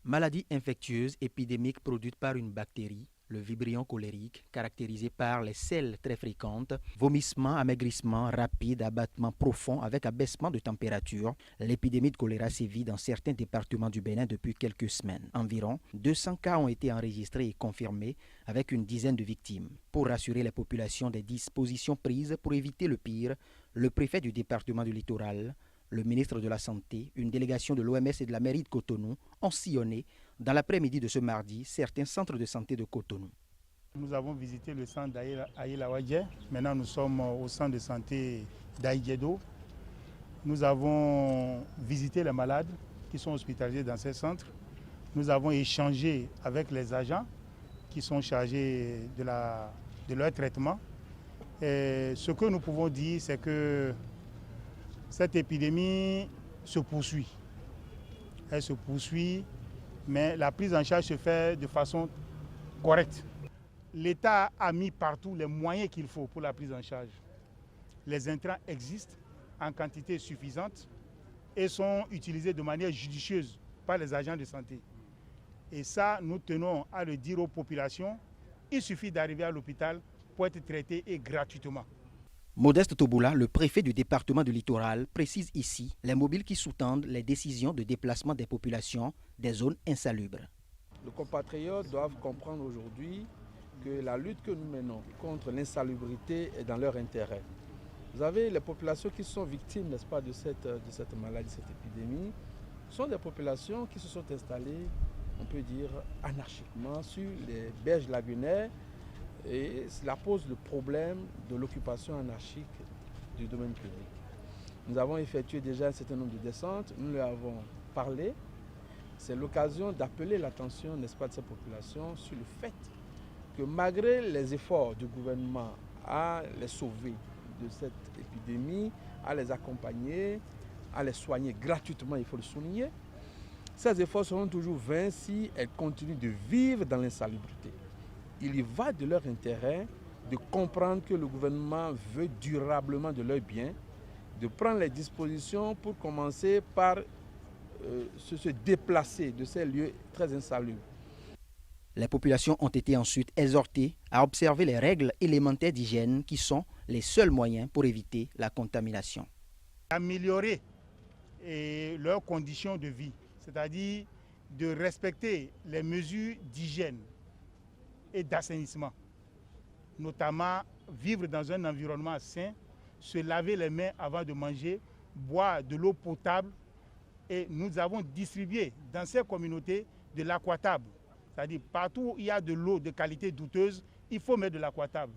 Maladie infectieuse épidémique produite par une bactérie, le Vibrion cholérique, caractérisé par les selles très fréquentes, vomissements, amaigrissements rapides, abattements profonds avec abaissement de température. L'épidémie de choléra sévit dans certains départements du Bénin depuis quelques semaines. Environ 200 cas ont été enregistrés et confirmés avec une dizaine de victimes. Pour rassurer les populations des dispositions prises pour éviter le pire, le préfet du département du Littoral, le ministre de la Santé, une délégation de l'OMS et de la mairie de Cotonou ont sillonné dans l'après-midi de ce mardi certains centres de santé de Cotonou. Nous avons visité le centre d'Aïla-Wadje. Maintenant, nous sommes au centre de santé d'Aïdjedo. Nous avons visité les malades qui sont hospitalisés dans ces centres. Nous avons échangé avec les agents qui sont chargés de leur traitement. Et ce que nous pouvons dire, c'est que cette épidémie se poursuit. Elle se poursuit, mais la prise en charge se fait de façon correcte. L'État a mis partout les moyens qu'il faut pour la prise en charge. Les intrants existent en quantité suffisante et sont utilisés de manière judicieuse par les agents de santé. Et ça, nous tenons à le dire aux populations. Il suffit d'arriver à l'hôpital pour être traité et gratuitement. Modeste Toboula, le préfet du département du Littoral, précise ici les mobiles qui sous-tendent les décisions de déplacement des populations des zones insalubres. Nos compatriotes doivent comprendre aujourd'hui que la lutte que nous menons contre l'insalubrité est dans leur intérêt. Vous avez les populations qui sont victimes, n'est-ce pas, de cette maladie, de cette épidémie, sont des populations qui se sont installées, on peut dire, anarchiquement sur les berges lagunaires. Et cela pose le problème de l'occupation anarchique du domaine public. Nous avons effectué déjà un certain nombre de descentes, nous leur avons parlé. C'est l'occasion d'appeler l'attention, n'est-ce pas, de ces populations sur le fait que malgré les efforts du gouvernement à les sauver de cette épidémie, à les accompagner, à les soigner gratuitement, il faut le souligner, ces efforts seront toujours vains si elles continuent de vivre dans l'insalubrité. Il y va de leur intérêt de comprendre que le gouvernement veut durablement de leur bien, de prendre les dispositions pour commencer par se déplacer de ces lieux très insalubres. Les populations ont été ensuite exhortées à observer les règles élémentaires d'hygiène qui sont les seuls moyens pour éviter la contamination. Améliorer leurs conditions de vie, c'est-à-dire de respecter les mesures d'hygiène et d'assainissement, notamment vivre dans un environnement sain, se laver les mains avant de manger, boire de l'eau potable, et nous avons distribué dans ces communautés de l'aquatable, c'est-à-dire partout où il y a de l'eau de qualité douteuse, il faut mettre de l'aquatable.